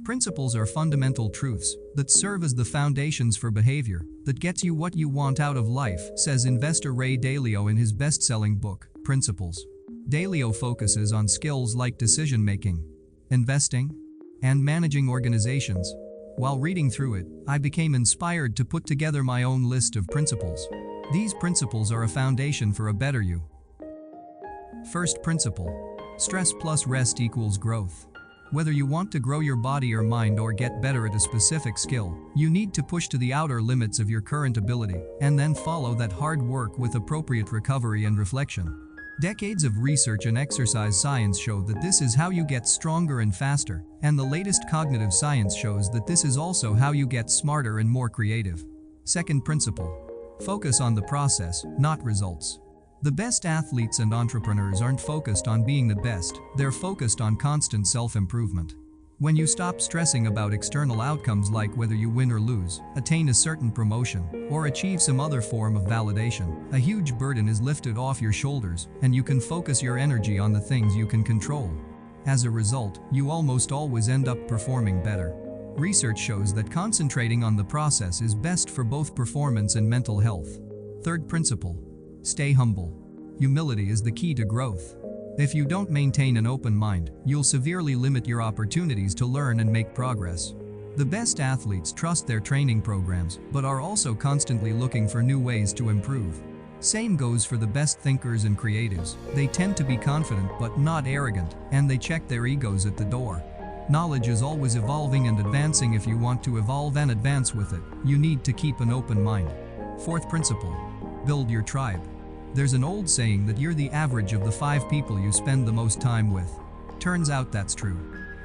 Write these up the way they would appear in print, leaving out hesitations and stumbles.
Principles are fundamental truths that serve as the foundations for behavior that gets you what you want out of life, says investor Ray Dalio in his best-selling book, Principles. Dalio focuses on skills like decision-making, investing, and managing organizations. While reading through it, I became inspired to put together my own list of principles. These principles are a foundation for a better you. First principle: stress plus rest equals growth. Whether you want to grow your body or mind or get better at a specific skill, you need to push to the outer limits of your current ability, and then follow that hard work with appropriate recovery and reflection. Decades of research and exercise science show that this is how you get stronger and faster, and the latest cognitive science shows that this is also how you get smarter and more creative. Second principle: focus on the process, not results. The best athletes and entrepreneurs aren't focused on being the best, they're focused on constant self-improvement. When you stop stressing about external outcomes like whether you win or lose, attain a certain promotion, or achieve some other form of validation, a huge burden is lifted off your shoulders, and you can focus your energy on the things you can control. As a result, you almost always end up performing better. Research shows that concentrating on the process is best for both performance and mental health. Third principle: stay humble. Humility is the key to growth. If you don't maintain an open mind, you'll severely limit your opportunities to learn and make progress. The best athletes trust their training programs, but are also constantly looking for new ways to improve. Same goes for the best thinkers and creatives. They tend to be confident but not arrogant, and they check their egos at the door. Knowledge is always evolving and advancing. If you want to evolve and advance with it, you need to keep an open mind. Fourth principle: build your tribe. There's an old saying that you're the average of the 5 people you spend the most time with. Turns out that's true.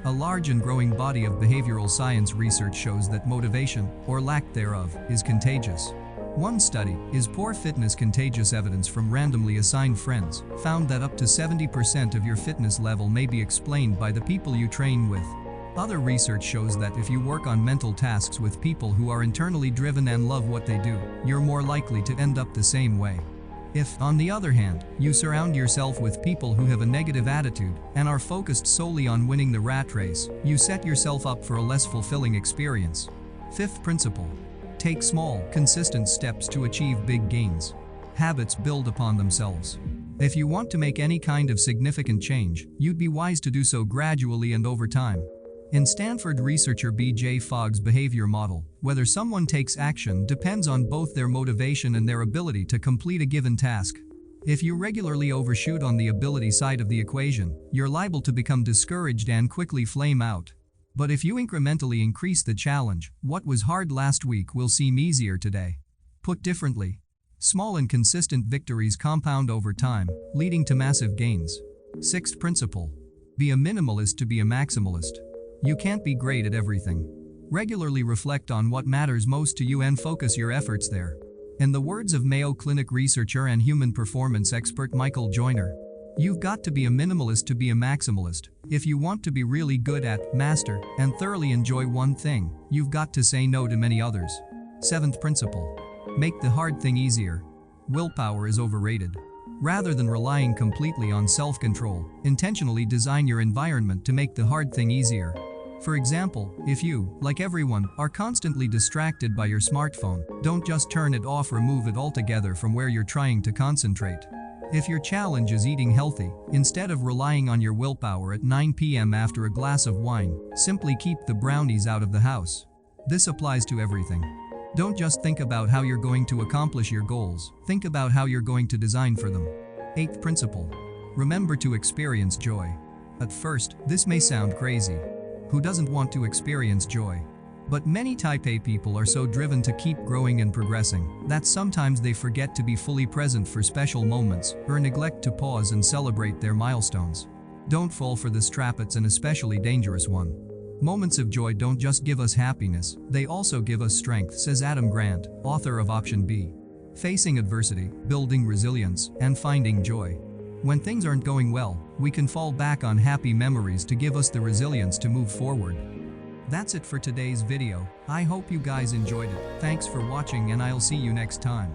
A large and growing body of behavioral science research shows that motivation, or lack thereof, is contagious. One study, Is Poor Fitness Contagious? Evidence from randomly assigned friends, found that up to 70% of your fitness level may be explained by the people you train with. Other research shows that if you work on mental tasks with people who are internally driven and love what they do, you're more likely to end up the same way. If, on the other hand, you surround yourself with people who have a negative attitude and are focused solely on winning the rat race, you set yourself up for a less fulfilling experience. Fifth principle: take small, consistent steps to achieve big gains. Habits build upon themselves. If you want to make any kind of significant change, you'd be wise to do so gradually and over time. In Stanford researcher B.J. Fogg's behavior model, whether someone takes action depends on both their motivation and their ability to complete a given task. If you regularly overshoot on the ability side of the equation, you're liable to become discouraged and quickly flame out. But if you incrementally increase the challenge, what was hard last week will seem easier today. Put differently, small and consistent victories compound over time, leading to massive gains. Sixth principle: be a minimalist to be a maximalist. You can't be great at everything. Regularly reflect on what matters most to you and focus your efforts there. In the words of Mayo Clinic researcher and human performance expert Michael Joyner, you've got to be a minimalist to be a maximalist. If you want to be really good at, master, and thoroughly enjoy one thing, you've got to say no to many others. Seventh principle: make the hard thing easier. Willpower is overrated. Rather than relying completely on self-control, intentionally design your environment to make the hard thing easier. For example, if you, like everyone, are constantly distracted by your smartphone, don't just turn it off, remove it altogether from where you're trying to concentrate. If your challenge is eating healthy, instead of relying on your willpower at 9 p.m. after a glass of wine, simply keep the brownies out of the house. This applies to everything. Don't just think about how you're going to accomplish your goals, think about how you're going to design for them. Eighth principle: remember to experience joy. At first, this may sound crazy. Who doesn't want to experience joy? But many Type A people are so driven to keep growing and progressing that sometimes they forget to be fully present for special moments or neglect to pause and celebrate their milestones. Don't fall for this trap, it's an especially dangerous one. Moments of joy don't just give us happiness, they also give us strength, says Adam Grant, author of Option B. Facing adversity, building resilience, and finding joy. When things aren't going well, we can fall back on happy memories to give us the resilience to move forward. That's it for today's video. I hope you guys enjoyed it. Thanks for watching and I'll see you next time.